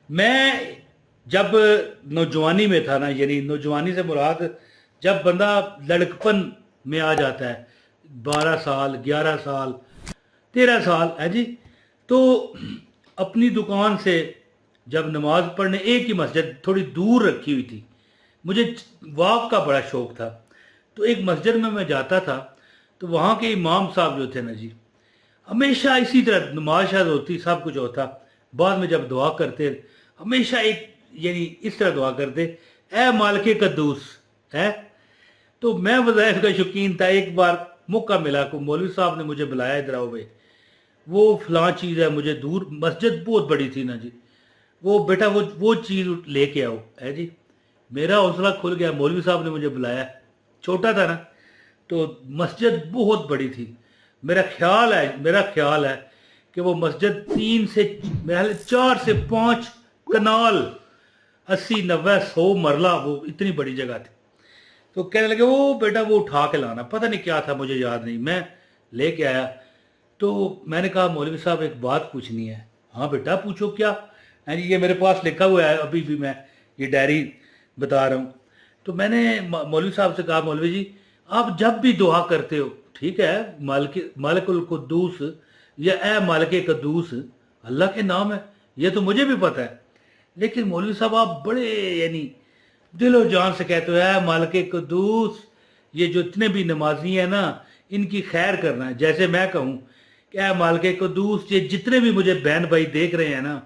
میں جب نوجوانی میں تھا نا، یعنی نوجوانی سے مراد جب بندہ لڑکپن میں آ جاتا ہے، 12 سال 11 سال 13 سال ہے جی، تو اپنی دکان سے جب نماز پڑھنے ایک ہی مسجد تھوڑی دور رکھی ہوئی تھی، مجھے واک کا بڑا شوق تھا، تو ایک مسجد میں جاتا تھا، تو وہاں کے امام صاحب جو تھے نا جی، ہمیشہ اسی طرح نماز شاید ہوتی، سب کچھ ہوتا، بعد میں جب دعا کرتے ہمیشہ ایک یعنی اس طرح دعا کرتے، اے مالک قدوس ہے۔ تو میں وظائف کا شوقین تھا، ایک بار موقع ملا کو مولوی صاحب نے مجھے بلایا، ادھر آؤ بھائی، وہ فلاں چیز ہے، مجھے دور مسجد بہت بڑی تھی نا جی، وہ بیٹا وہ چیز لے کے آؤ ہے جی۔ میرا حوصلہ کھل گیا، مولوی صاحب نے مجھے بلایا، چھوٹا تھا نا، تو مسجد بہت بڑی تھی۔ میرا خیال ہے کہ وہ مسجد 4 سے 5 کنال، 80 90 100 مرلہ، وہ اتنی بڑی جگہ تھی۔ تو کہنے لگے وہ بیٹا وہ اٹھا کے لانا، پتہ نہیں کیا تھا، مجھے یاد نہیں، میں لے کے آیا۔ تو میں نے کہا مولوی صاحب ایک بات پوچھنی ہے۔ ہاں بیٹا پوچھو کیا؟ جی یہ میرے پاس لکھا ہوا ہے، ابھی بھی میں یہ ڈائری بتا رہا ہوں۔ تو میں نے مولوی صاحب سے کہا مولوی جی آپ جب بھی دعا کرتے ہو، ٹھیک ہے مالک القدوس یا اے مالک قدوس اللہ کے نام ہے، یہ تو مجھے بھی پتہ ہے، لیکن مولوی صاحب آپ بڑے یعنی دل و جان سے کہتے ہو اے مالک قدوس، یہ جو اتنے بھی نمازی ہیں نا ان کی خیر کرنا ہے۔ جیسے میں کہوں کہ اے مالک قدوس، یہ جتنے بھی مجھے بہن بھائی دیکھ رہے ہیں نا،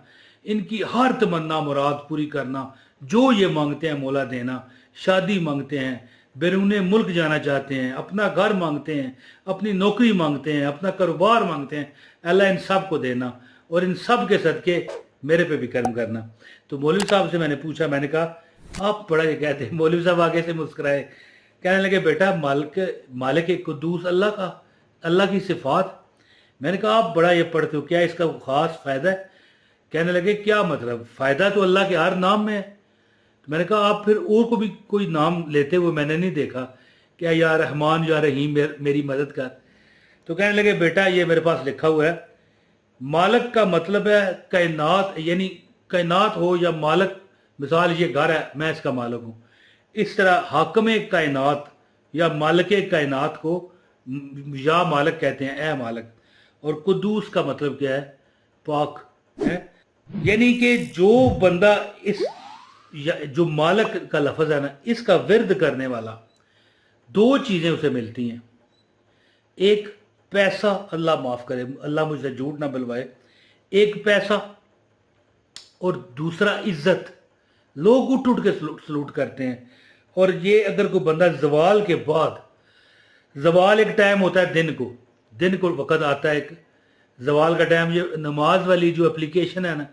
ان کی ہر تمنا مراد پوری کرنا، جو یہ مانگتے ہیں مولا دینا، شادی مانگتے ہیں، بیرون ملک جانا چاہتے ہیں، اپنا گھر مانگتے ہیں، اپنی نوکری مانگتے ہیں، اپنا کاروبار مانگتے ہیں، اللہ ان سب کو دینا، اور ان سب کے صدقے میرے پہ بھی کرم کرنا۔ تو مولوی صاحب سے میں نے پوچھا، میں نے کہا آپ بڑا یہ کہتے ہیں، مولوی صاحب آگے سے مسکرائے، کہنے لگے بیٹا مالک قدوس اللہ کی صفات۔ میں نے کہا آپ بڑا یہ پڑھتے ہو، کیا اس کا خاص فائدہ ہے؟ کہنے لگے کیا مطلب؟ فائدہ تو اللہ کے ہر نام میں ہے۔ تو میں نے کہا آپ پھر اور کو بھی کوئی نام لیتے ہوئے میں نے نہیں دیکھا، کیا یا رحمان یا رحیم میری مدد کر۔ تو کہنے لگے بیٹا یہ میرے پاس لکھا ہوا ہے، مالک کا مطلب ہے کائنات، یعنی کائنات ہو یا مالک، مثال یہ گھر ہے میں اس کا مالک ہوں، اس طرح حاکم کائنات یا مالک کائنات کو یا مالک کہتے ہیں، اے مالک۔ اور قدوس کا مطلب کیا ہے؟ پاک ہے، یعنی کہ جو بندہ جو مالک کا لفظ ہے نا، اس کا ورد کرنے والا، 2 چیزیں اسے ملتی ہیں، ایک پیسہ، اللہ معاف کرے اللہ مجھ سے جھوٹ نہ بلوائے، ایک پیسہ، اور دوسرا عزت، لوگ اٹھ کے سلوٹ کرتے ہیں۔ اور یہ اگر کوئی بندہ زوال کے بعد، زوال ایک ٹائم ہوتا ہے دن کو وقت آتا ہے، ایک زوال کا ٹائم، یہ نماز والی جو اپلیکیشن ہے نا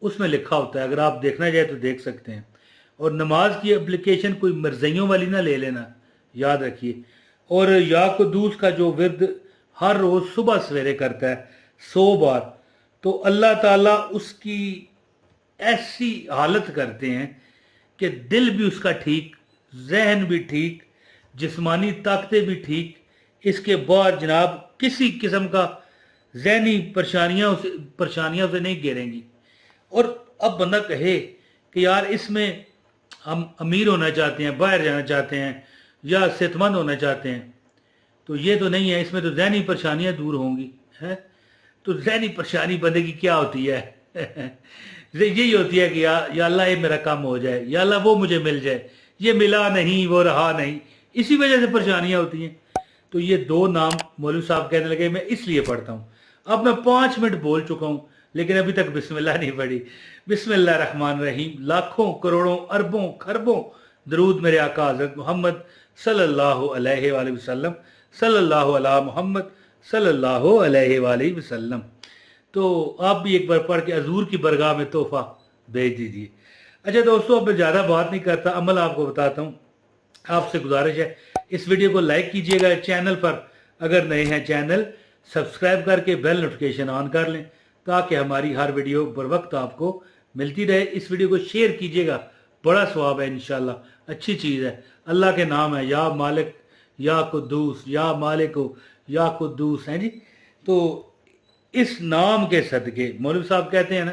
اس میں لکھا ہوتا ہے، اگر آپ دیکھنا چاہیں تو دیکھ سکتے ہیں۔ اور نماز کی اپلیکیشن کوئی مرزیوں والی نہ لے لینا، یاد رکھیے۔ اور یا قدوس کا جو ورد ہر روز صبح سویرے کرتا ہے 100 بار، تو اللہ تعالیٰ اس کی ایسی حالت کرتے ہیں کہ دل بھی اس کا ٹھیک، ذہن بھی ٹھیک، جسمانی طاقتیں بھی ٹھیک، اس کے بعد جناب کسی قسم کا ذہنی پریشانیاں اسے نہیں گھیریں گی۔ اور اب بندہ کہے کہ یار اس میں ہم امیر ہونا چاہتے ہیں، باہر جانا چاہتے ہیں، یا صحت مند ہونا چاہتے ہیں، تو یہ تو نہیں ہے، اس میں تو ذہنی پریشانیاں دور ہوں گی ہے۔ تو ذہنی پریشانی بندے کی کیا ہوتی ہے؟ یہی ہوتی ہے کہ یا اللہ یہ میرا کام ہو جائے، یا اللہ وہ مجھے مل جائے، یہ ملا نہیں وہ رہا نہیں، اسی وجہ سے پریشانیاں ہوتی ہیں۔ تو یہ 2 نام مولوی صاحب کہنے لگے میں اس لیے پڑھتا ہوں۔ اب میں 5 منٹ بول چکا ہوں لیکن ابھی تک بسم اللہ نہیں پڑھی۔ بسم اللہ الرحمن الرحیم، لاکھوں کروڑوں اربوں خربوں درود میرے آقا حضرت محمد صلی اللہ علیہ وآلہ وسلم، صلی اللہ علیہ محمد صلی اللہ علیہ وآلہ وسلم۔ تو آپ بھی ایک بار پڑھ کے حضور کی برگاہ میں تحفہ بھیج دیجیے۔ اچھا دوستو، اب میں زیادہ بات نہیں کرتا، عمل آپ کو بتاتا ہوں۔ آپ سے گزارش ہے اس ویڈیو کو لائک کیجئے گا، چینل پر اگر نئے ہیں چینل سبسکرائب کر کے بیل نوٹیفیکیشن آن کر لیں تاکہ ہماری ہر ویڈیو بر وقت آپ کو ملتی رہے۔ اس ویڈیو کو شیئر کیجئے گا، بڑا ثواب ہے انشاءاللہ، اچھی چیز ہے، اللہ کے نام ہے، یا مالک یا قدوس، یا مالک یا قدوس ہیں جی۔ تو اس نام کے صدقے مولوی صاحب کہتے ہیں نا،